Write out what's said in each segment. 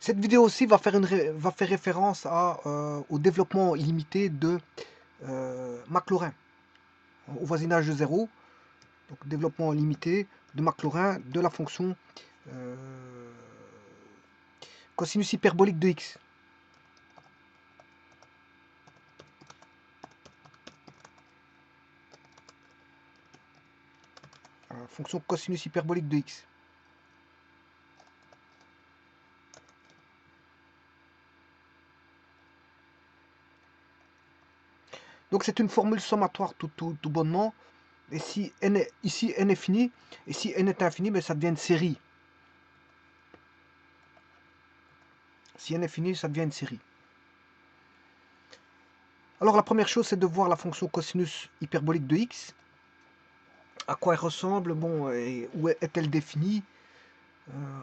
Cette vidéo aussi va faire référence au développement illimité de Maclaurin, au voisinage de 0. Donc développement limité de Maclaurin de la fonction euh, cosinus hyperbolique de x. Fonction cosinus hyperbolique de x. Donc c'est une formule sommatoire tout bonnement. Et si n est, ici n est fini, et si n est infini, ben, ça devient une série. Si n est fini, ça devient une série. Alors la première chose, c'est de voir la fonction cosinus hyperbolique de x. À quoi elle ressemble, bon, et où est-elle définie.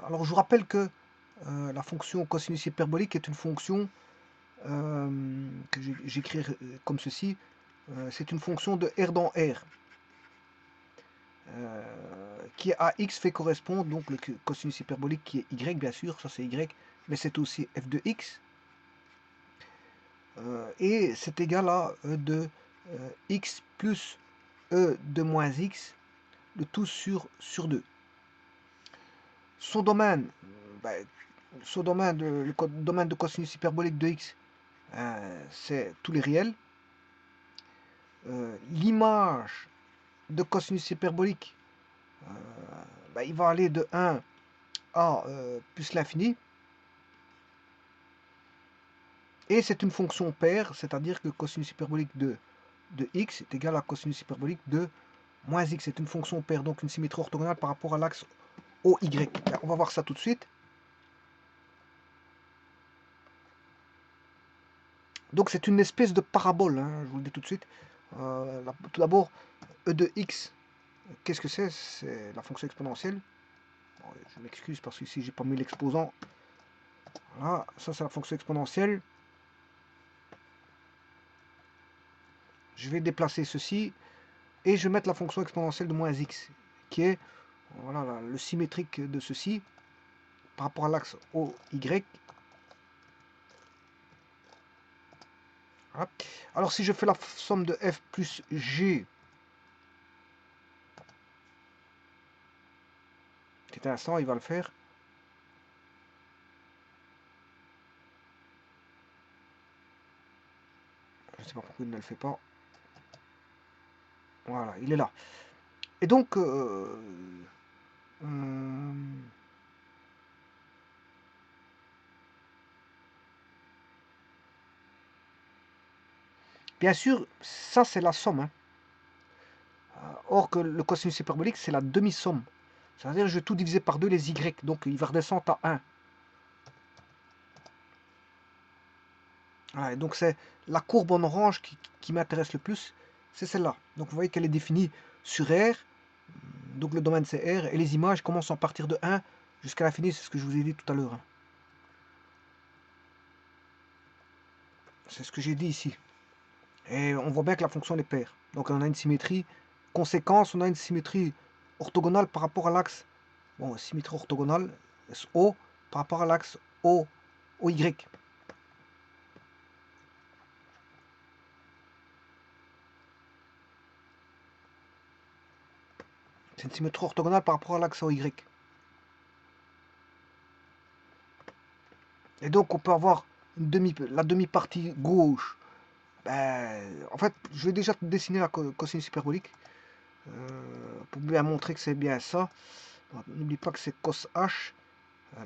Alors je vous rappelle que la fonction cosinus hyperbolique est une fonction que j'écris comme ceci. C'est une fonction de R dans R. Qui à x fait correspondre, donc le cosinus hyperbolique qui est y, bien sûr, ça c'est y, mais c'est aussi f de x. Et c'est égal à e de x plus e de moins x, le tout sur 2. Son domaine, ben, le domaine de cosinus hyperbolique de x, c'est tous les réels. L'image de cosinus hyperbolique, ben, il va aller de 1 à plus l'infini. Et c'est une fonction paire, c'est-à-dire que cosinus hyperbolique de x est égal à cosinus hyperbolique de moins x. C'est une fonction paire, donc une symétrie orthogonale par rapport à l'axe OY. Ben, on va voir ça tout de suite. Donc c'est une espèce de parabole, hein, je vous le dis tout de suite. Tout d'abord, e de x, qu'est-ce que c'est? C'est la fonction exponentielle. Bon, je m'excuse parce que ici j'ai pas mis l'exposant. Voilà, ça c'est la fonction exponentielle. Je vais déplacer ceci et je vais mettre la fonction exponentielle de moins x, qui est voilà, le symétrique de ceci par rapport à l'axe OY. Voilà. Alors si je fais la somme de f plus g, petit instant, il va le faire. Je ne sais pas pourquoi il ne le fait pas. Voilà, il est là. Et donc, bien sûr, ça c'est la somme. Hein. Or que le cosinus hyperbolique, c'est la demi-somme. C'est-à-dire que je vais tout diviser par 2 les y. Donc il va redescendre à 1. Voilà, et donc c'est la courbe en orange qui m'intéresse le plus. C'est celle-là. Donc vous voyez qu'elle est définie sur R. Donc le domaine c'est R. Et les images commencent à partir de 1 jusqu'à l'infini. C'est ce que je vous ai dit tout à l'heure. Hein. C'est ce que j'ai dit ici. Et on voit bien que la fonction est paire. Donc on a une symétrie. Conséquence, on a une symétrie orthogonale par rapport à l'axe. Bon, symétrie orthogonale, SO, par rapport à l'axe OY. C'est une symétrie orthogonale par rapport à l'axe OY. Et donc on peut avoir la demi-partie gauche. Ben, en fait, je vais déjà dessiner la cosinus hyperbolique. Pour bien montrer que c'est bien ça. N'oublie pas que c'est cos h,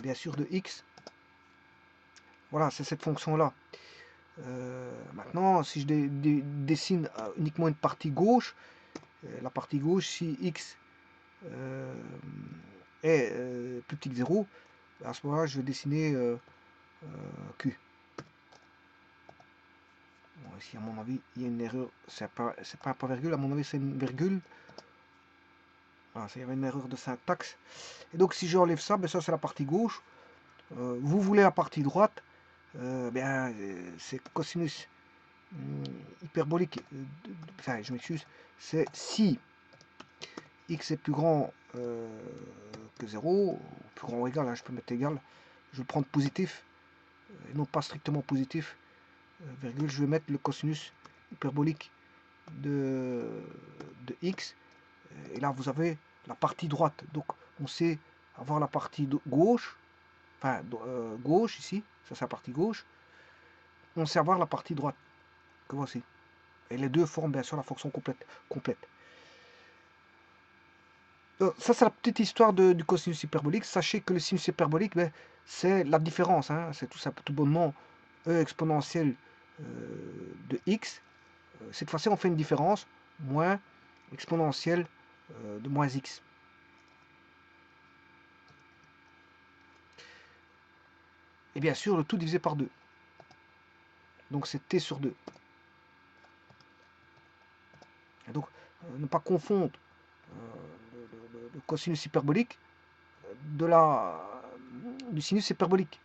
bien sûr, de x. Voilà, c'est cette fonction-là. Maintenant, si je dessine uniquement une partie gauche, la partie gauche, si x est plus petit que 0, à ce moment-là, je vais dessiner Q. Bon, ici, à mon avis, il y a une erreur. C'est pas un point virgule, à mon avis, c'est une virgule. Voilà, il y avait une erreur de syntaxe. Et donc, si j'enlève ça, ben ça, c'est la partie gauche. Vous voulez la partie droite, c'est cosinus hyperbolique. Enfin, je m'excuse. C'est si x est plus grand que 0, ou plus grand ou égal, hein, je peux mettre égal, je vais prendre positif, et non pas strictement positif, virgule, je vais mettre le cosinus hyperbolique de x, et là vous avez la partie droite, donc on sait avoir la partie gauche, enfin gauche ici, ça c'est la partie gauche, on sait avoir la partie droite, que voici, et les deux forment bien sûr la fonction complète. Ça c'est la petite histoire du cosinus hyperbolique. Sachez que le sinus hyperbolique, ben, c'est la différence, hein, c'est tout bonnement e exponentielle de x. Cette fois-ci on fait une différence, moins exponentielle de moins x. Et bien sûr le tout divisé par 2. Donc c'est t sur 2. Et donc ne pas confondre le cosinus hyperbolique du sinus hyperbolique.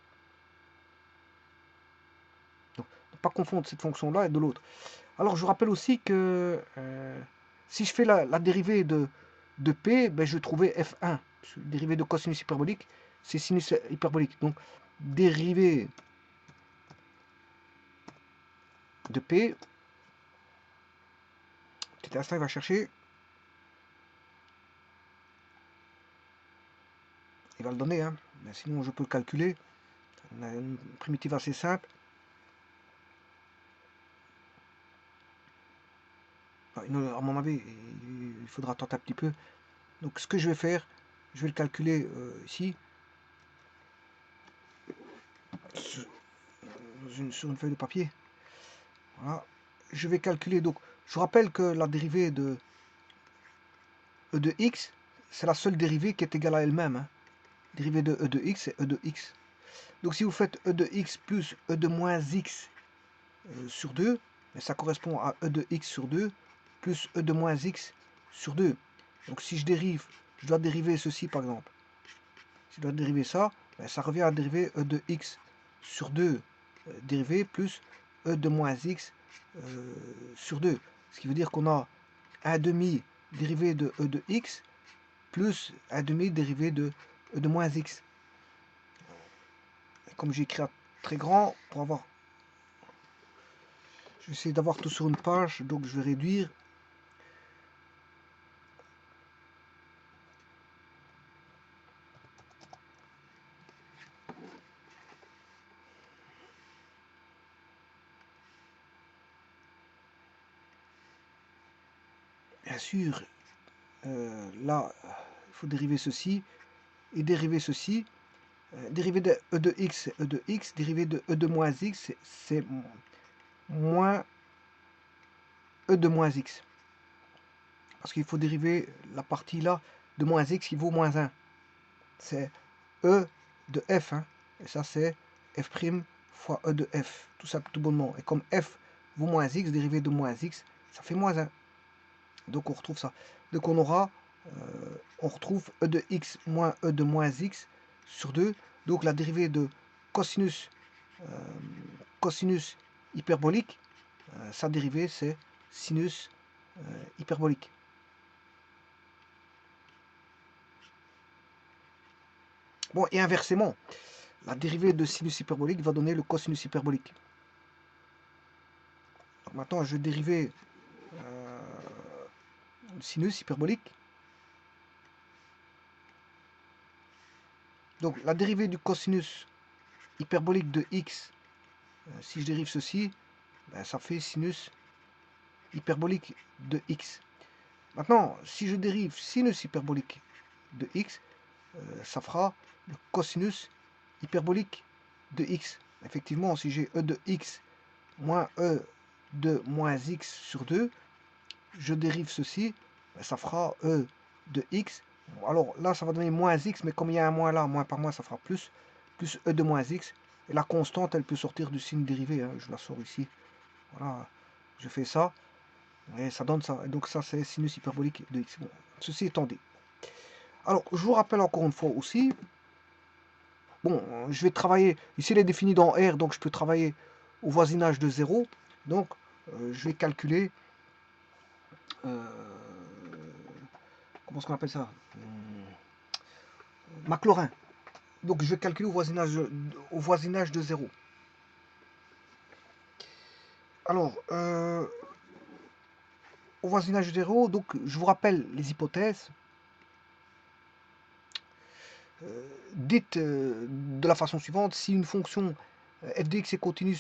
Donc ne pas confondre cette fonction-là et de l'autre. Alors je vous rappelle aussi que si je fais la dérivée de P, ben, je vais trouver F1. Dérivée de cosinus hyperbolique, c'est sinus hyperbolique. Donc dérivée de P, petit instant, il va chercher. Il va le donner, hein. Mais sinon je peux le calculer. On a une primitive assez simple. À mon avis, il faudra tenter un petit peu. Donc ce que je vais faire, je vais le calculer ici. Sur une feuille de papier. Voilà. Je vais calculer, donc je vous rappelle que la dérivée de e de x, c'est la seule dérivée qui est égale à elle-même. Hein. Dérivée de e de x, c'est e de x. Donc si vous faites e de x plus e de moins x sur 2, ça correspond à e de x sur 2 plus e de moins x sur 2. Donc si je dérive, je dois dériver ceci par exemple. Si je dois dériver ça, ça revient à dériver e de x sur 2 dérivé plus e de moins x sur 2. Ce qui veut dire qu'on a 1 demi dérivé de e de x plus 1 demi dérivé de e de moins x. Et comme j'ai écrit très grand, pour avoir... Je vais essayer d'avoir tout sur une page, donc je vais réduire. Bien sûr, là, il faut dériver ceci et dériver ceci. Dérivé de e de x, c'est e de x. Dérivé de e de moins x, c'est moins e de moins x. Parce qu'il faut dériver la partie là de moins x qui vaut moins 1. C'est e de f. Hein, et ça, c'est f' fois e de f. Tout ça tout bonnement. Et comme f vaut moins x, dérivé de moins x, ça fait moins 1. Donc on retrouve ça. Donc on aura, on retrouve e de x moins e de moins x sur 2. Donc la dérivée de cosinus hyperbolique, sa dérivée c'est sinus hyperbolique. Bon, et inversement, la dérivée de sinus hyperbolique va donner le cosinus hyperbolique. Donc maintenant, je vais dériver le sinus hyperbolique. Donc la dérivée du cosinus hyperbolique de x, si je dérive ceci, ben, ça fait sinus hyperbolique de x. Maintenant, si je dérive sinus hyperbolique de x, ça fera le cosinus hyperbolique de x. Effectivement, si j'ai e de x moins e de moins x sur 2, je dérive ceci, ben, ça fera e de x. Alors là, ça va donner moins x, mais comme il y a un moins là, moins par moins, ça fera plus e de moins x. Et la constante, elle peut sortir du signe dérivé. Hein, je la sors ici. Voilà, je fais ça. Et ça donne ça. Et donc ça, c'est sinus hyperbolique de x. Bon, ceci étant dit. Alors, je vous rappelle encore une fois aussi. Bon, je vais travailler. Ici, il est défini dans R, donc je peux travailler au voisinage de 0. Donc, je vais calculer. Comment est-ce qu'on appelle ça? Maclaurin. Donc je vais calculer au voisinage de 0. Alors, au voisinage de 0, donc je vous rappelle les hypothèses. Dites de la façon suivante, si une fonction f de x est continue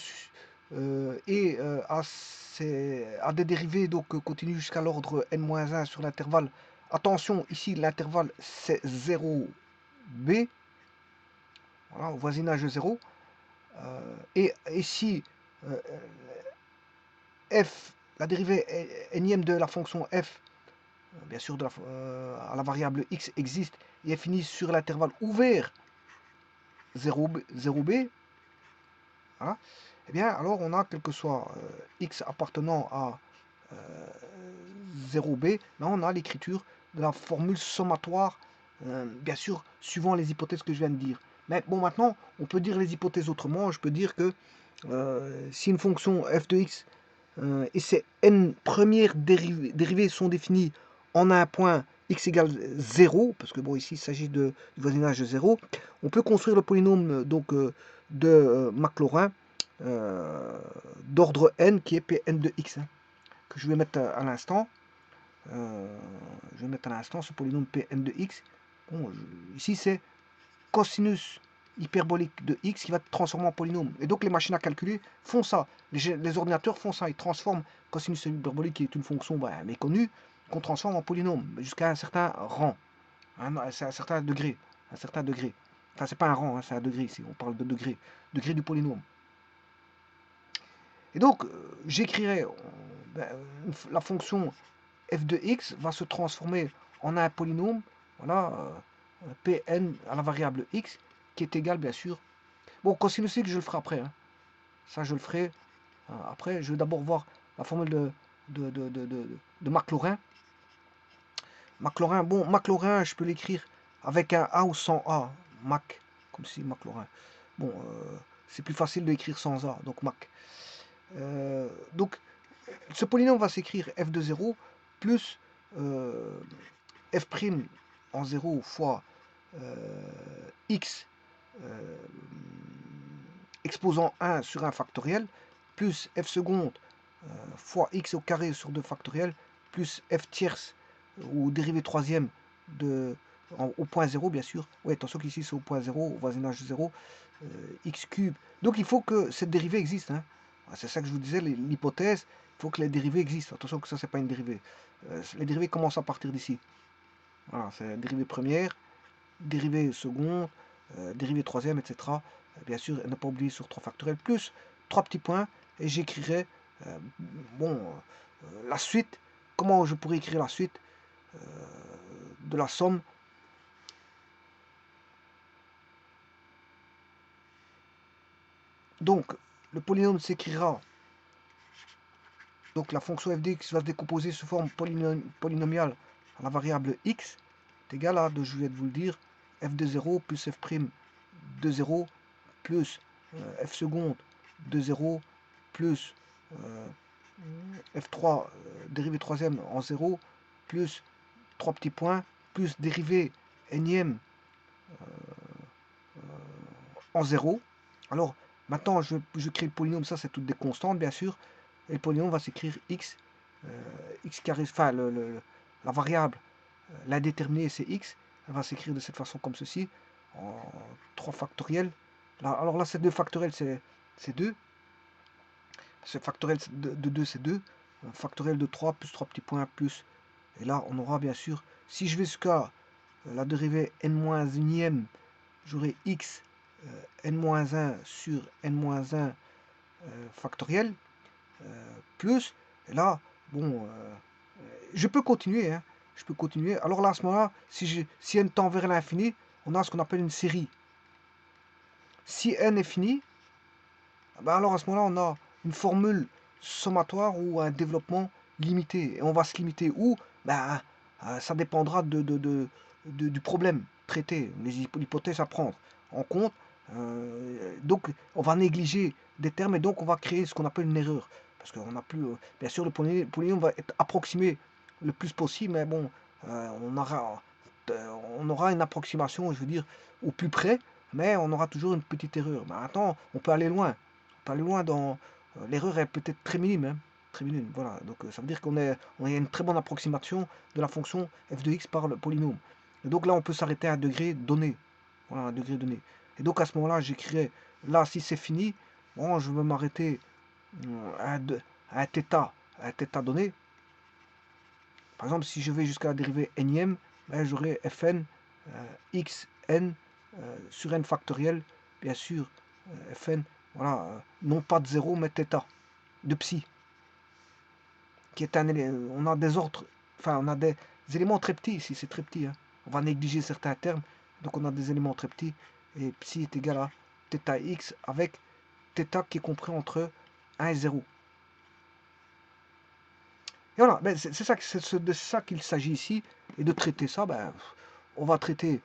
et a des dérivés donc continues jusqu'à l'ordre n-1 sur l'intervalle, attention, ici l'intervalle c'est 0b, voilà, au voisinage de 0, et ici f, la dérivée énième de la fonction f, bien sûr à la variable x existe, et est finie sur l'intervalle ouvert 0b, 0b, voilà, eh bien alors on a quel que soit x appartenant à 0b, là on a l'écriture de la formule sommatoire, bien sûr suivant les hypothèses que je viens de dire. Mais bon, maintenant on peut dire les hypothèses autrement. Je peux dire que si une fonction f de x et ses n premières dérivées sont définies en un point x égale 0, parce que bon ici il s'agit du voisinage de 0, on peut construire le polynôme donc de Maclaurin d'ordre n qui est Pn de x, hein, que je vais mettre à l'instant. Je vais mettre à l'instant ce polynôme Pn de x. Bon, ici c'est cosinus hyperbolique de x qui va être transformé en polynôme. Et donc les machines à calculer font ça. Les ordinateurs font ça. Ils transforment cosinus hyperbolique, qui est une fonction méconnue, qu'on transforme en polynôme jusqu'à un certain rang. Hein, c'est un certain degré. Un certain degré. Enfin, c'est pas un rang, hein, c'est un degré ici. On parle de degré. Degré du polynôme. Et donc, j'écrirai la fonction f de x va se transformer en un polynôme, voilà, Pn à la variable x, qui est égal, bien sûr. Bon, cosinus x, je le ferai après. Hein. Ça, je le ferai après. Je vais d'abord voir la formule de Maclaurin. Maclaurin, bon, Maclaurin, je peux l'écrire avec un A ou sans A. Mac, comme si Maclaurin. Bon, c'est plus facile de l'écrire sans A, donc Mac. Donc, ce polynôme va s'écrire f de 0 plus f' en 0 fois x exposant 1 sur 1 factoriel, plus f seconde fois x au carré sur 2 factoriel, plus f tierce ou dérivée troisième au point 0, bien sûr. Oui, attention qu'ici c'est au point 0, au voisinage 0, x cube. Donc il faut que cette dérivée existe. Hein. C'est ça que je vous disais, l'hypothèse, il faut que les dérivées existent. Attention que ça, c'est pas une dérivée. Les dérivées commencent à partir d'ici. Voilà, c'est dérivée première, dérivée seconde, dérivée troisième, etc. Bien sûr, ne pas oublier sur 3 factoriels, plus 3 petits points, et j'écrirai la suite. Comment je pourrais écrire la suite de la somme? Donc, le polynôme s'écrira, donc la fonction f de x va se décomposer sous forme polynomiale à la variable x, est égal à, je viens de vous le dire, f de 0 plus f' de 0 plus f seconde de 0 plus f3 dérivée troisième en 0 plus 3 petits points plus dérivée énième en 0. Alors maintenant je crée le polynôme, ça c'est toutes des constantes bien sûr, et le polynôme va s'écrire x, x carré, enfin la variable, l'indéterminé c'est x, elle va s'écrire de cette façon comme ceci, en 3 factoriels. Là, alors là c'est 2 factoriels, c'est 2. Ce factoriel de 2 c'est 2. Un factoriel de 3 plus 3 petits points plus. Et là on aura bien sûr, si je vais jusqu'à la dérivée n-1e, j'aurai x n-1 sur n-1 factoriel plus. Et là, bon, je peux continuer. Hein, je peux continuer. Alors là, à ce moment-là, si n tend vers l'infini, on a ce qu'on appelle une série. Si n est fini, ben alors à ce moment-là, on a une formule sommatoire ou un développement limité. Et on va se limiter où? Ben, ça dépendra du problème traité, les hypothèses à prendre en compte. Donc, on va négliger des termes et donc on va créer ce qu'on appelle une erreur. Parce qu'on n'a plus, bien sûr, le polynôme va être approximé le plus possible, mais bon, on aura une approximation, je veux dire, au plus près. mais on aura toujours une petite erreur. Mais attends, on peut aller loin. On peut aller loin dans... l'erreur est peut-être très minime, hein, très minime, voilà. Donc ça veut dire qu'on a une très bonne approximation de la fonction f de x par le polynôme. Et donc là, on peut s'arrêter à un degré donné. Voilà, un degré donné. Et donc à ce moment-là, j'écrirai, là, si c'est fini, bon, je vais m'arrêter à un θ donné. Par exemple, si je vais jusqu'à la dérivée énième, ben, j'aurai fn xn sur n factoriel, bien sûr, fn, voilà, non pas de 0, mais θ, de psi, qui est un élément, on a des ordres, enfin, on a des éléments très petits ici, c'est très petit, hein. On va négliger certains termes, donc on a des éléments très petits, et psi est égal à θx avec θ qui est compris entre 1 et 0. Et voilà, ben c'est de ça qu'il s'agit ici, et de traiter ça, ben, on va traiter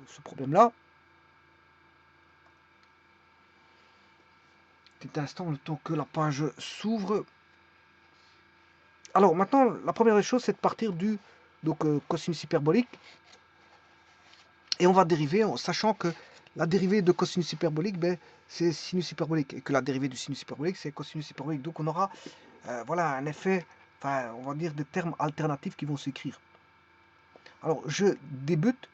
ce problème-là. Petit instant, le temps que la page s'ouvre. Alors maintenant, la première des choses, c'est de partir du cosinus hyperbolique, et on va dériver en sachant que la dérivée de cosinus hyperbolique, ben, c'est sinus hyperbolique, et que la dérivée du sinus hyperbolique, c'est cosinus hyperbolique. Donc on aura voilà, un effet, enfin, on va dire des termes alternatifs qui vont s'écrire. Alors, je débute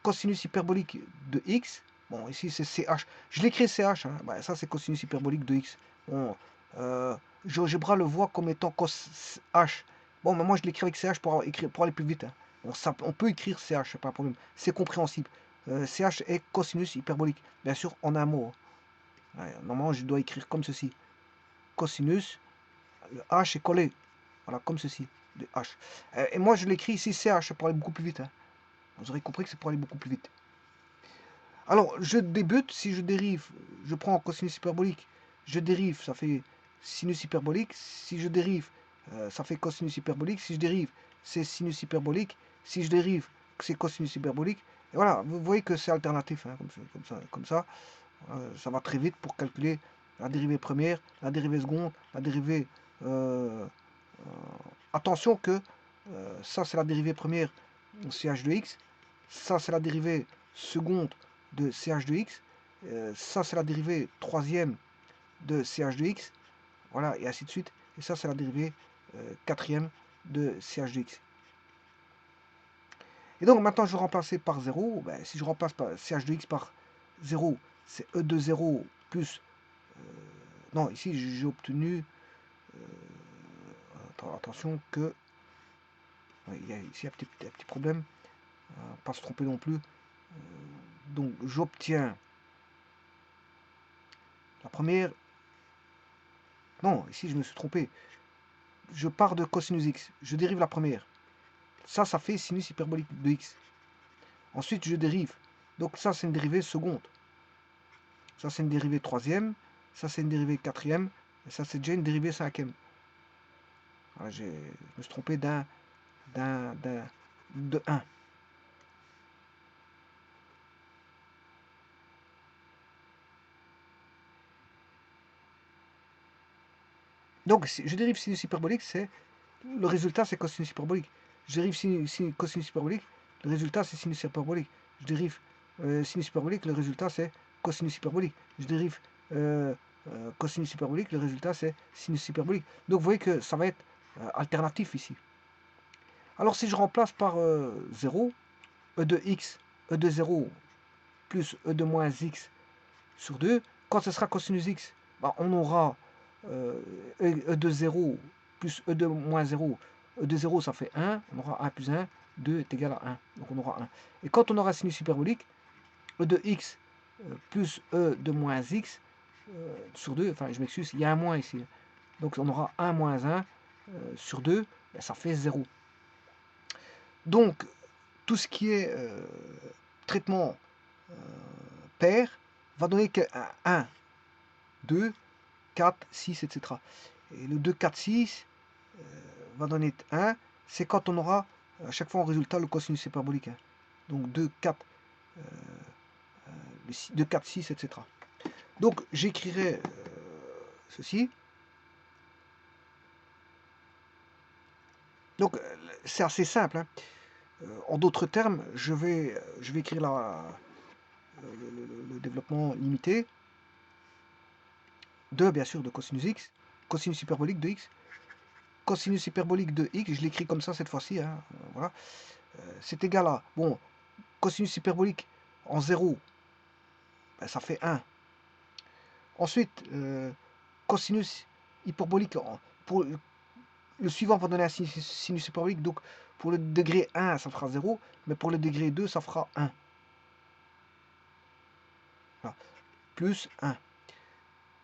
cosinus hyperbolique de x. Bon, ici c'est ch. Je l'écris ch, hein. Ben, ça c'est cosinus hyperbolique de x. Bon, GeoGebra le voit comme étant cos h. Bon, mais moi je l'écris avec ch pour aller plus vite, hein. Bon, on peut écrire ch, c'est pas un problème. C'est compréhensible. Ch est cosinus hyperbolique. Bien sûr, en un mot. Hein. Ouais, normalement, je dois écrire comme ceci. Cosinus, le h est collé. Voilà, comme ceci, de h. Et moi, je l'écris ici ch pour aller beaucoup plus vite. Hein. Vous aurez compris que c'est pour aller beaucoup plus vite. Alors, je débute, si je dérive, je prends cosinus hyperbolique, je dérive, ça fait sinus hyperbolique. Si je dérive, ça fait cosinus hyperbolique. Si je dérive, c'est sinus hyperbolique. Si je dérive, c'est cosinus hyperbolique. Et voilà, vous voyez que c'est alternatif, hein, comme ça. Ça va très vite pour calculer la dérivée première, la dérivée seconde, la dérivée... attention que ça, c'est la dérivée première ch de x. Ça, c'est la dérivée seconde de ch de x. Ça, c'est la dérivée troisième de ch de x. Voilà, et ainsi de suite. Et ça, c'est la dérivée quatrième de ch de x. Et donc, maintenant, je vais remplacer par 0. Ben, si je remplace par ch de x par 0, c'est e de 0 plus... non, ici, j'ai obtenu... attention que... il y a ici un petit problème. Pas se tromper non plus. Donc j'obtiens la première. Non, ici je me suis trompé. Je pars de cosinus x. Je dérive la première. Ça fait sinus hyperbolique de x. Ensuite je dérive. Donc ça c'est une dérivée seconde. Ça c'est une dérivée troisième. Ça c'est une dérivée quatrième. Et ça c'est déjà une dérivée cinquième. Voilà, je me suis trompé de 1. Donc, si je dérive sinus hyperbolique, c'est le résultat, c'est cosinus hyperbolique. Je dérive cosinus hyperbolique, le résultat, c'est sinus hyperbolique. Je dérive sinus hyperbolique, le résultat, c'est cosinus hyperbolique. Je dérive cosinus hyperbolique, le résultat, c'est sinus hyperbolique. Donc, vous voyez que ça va être alternatif ici. Alors, si je remplace par 0, e de x, e de 0 plus e de moins x sur 2, quand ce sera cosinus x, bah, on aura e de 0 plus e de moins 0. E de 0, ça fait 1. On aura 1 plus 1. 2 est égal à 1. Donc on aura 1. Et quand on aura sinus hyperbolique, e de x plus e de moins x sur 2, enfin je m'excuse, il y a un moins ici. Donc on aura 1 moins 1 sur 2, ben, ça fait 0. Donc tout ce qui est traitement pair va donner que 1, 2, 4, 6, etc. Et le 2, 4, 6 va donner 1, c'est quand on aura à chaque fois en résultat le cosinus hyperbolique. Hein. Donc 2, 4, 2, 4, 6, etc. Donc j'écrirai ceci. Donc c'est assez simple. Hein. En d'autres termes, je vais écrire le développement limité de, bien sûr, de cosinus x, cosinus hyperbolique de x, cosinus hyperbolique de x, je l'écris comme ça cette fois-ci, hein, voilà, c'est égal à, bon, cosinus hyperbolique en 0, ben, ça fait 1. Ensuite, cosinus hyperbolique, pour le suivant va donner un sinus hyperbolique, donc pour le degré 1, ça fera 0, mais pour le degré 2, ça fera 1. Voilà. Plus 1.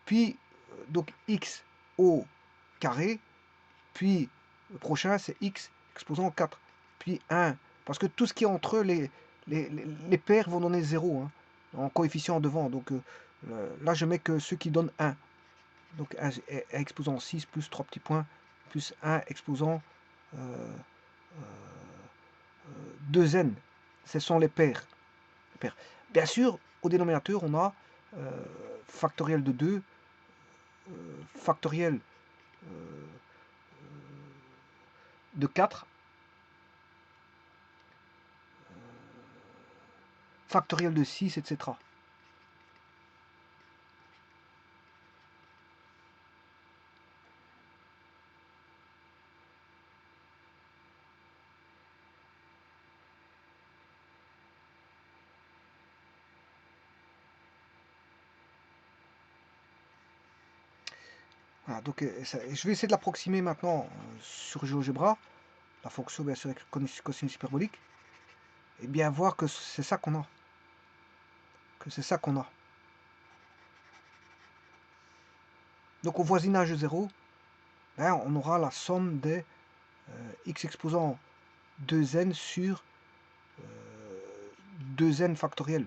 Puis, donc x au carré, puis le prochain, c'est x exposant 4, puis 1. Parce que tout ce qui est entre eux, les paires vont donner 0, hein, en coefficient devant. Donc là, je mets que ceux qui donnent 1. Donc 1 exposant 6 plus 3 petits points, plus 1 exposant 2n. Ce sont les paires. Bien sûr, au dénominateur, on a factoriel de 2, factoriel de 4, factoriel de 6, etc. Voilà, donc je vais essayer de l'approximer maintenant sur GeoGebra, la fonction bien sûr avec cosinus hyperbolique, et bien voir que c'est ça qu'on a. Donc au voisinage de 0, hein, on aura la somme des x exposant 2n sur 2n factoriel.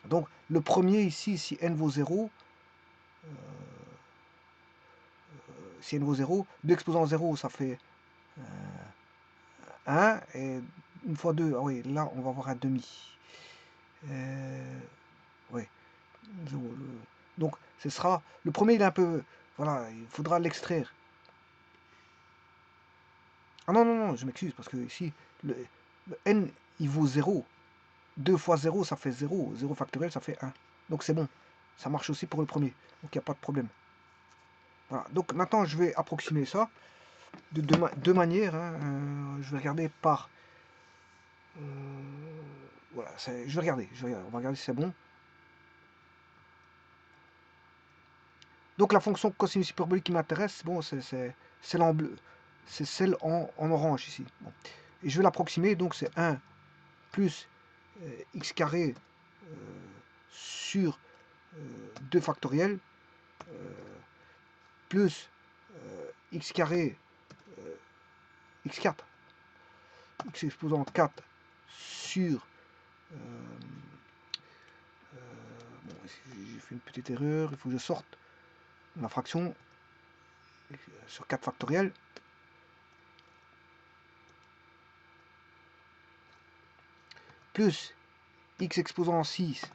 Donc le premier ici, si n vaut 0, si n vaut 0, 2 exposant 0, ça fait 1, et une fois 2, ah oui, là on va avoir un demi. Oui. Donc ce sera, le premier il est un peu, voilà, il faudra l'extraire. Ah non, non, non, je m'excuse, parce que ici, le n il vaut 0. 2 fois 0, ça fait 0. 0 factoriel, ça fait 1. Donc c'est bon. Ça marche aussi pour le premier. Donc il n'y a pas de problème. Voilà. Donc maintenant, je vais approximer ça de deux manières. Hein. Je vais regarder par... voilà, je vais regarder. On va regarder si c'est bon. Donc la fonction cosinus hyperbolique qui m'intéresse, bon, c'est celle en bleu. C'est celle en orange ici. Bon. Et je vais l'approximer. Donc c'est 1 plus x carré sur 2 factoriel plus x carré x4 x exposant 4 sur bon, j'ai fait une petite erreur, il faut que je sorte la fraction sur 4 factoriel plus x exposant 6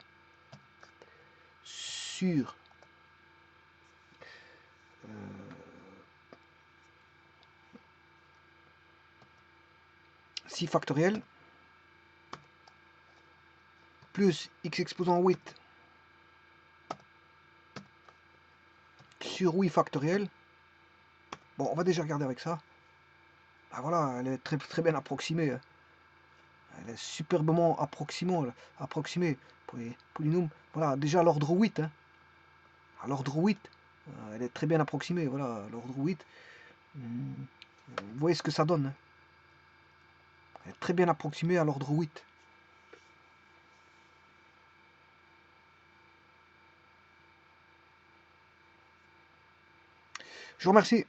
sur 6 factoriel plus x exposant 8 sur 8 factoriel. Bon, on va déjà regarder avec ça. Ah, voilà, elle est très, très bien approximée. Elle est superbement approximée pour les polynômes. Voilà, déjà à l'ordre 8. Hein. À l'ordre 8, elle est très bien approximée. Voilà, à l'ordre 8. Vous voyez ce que ça donne. Hein. Elle est très bien approximée à l'ordre 8. Je vous remercie.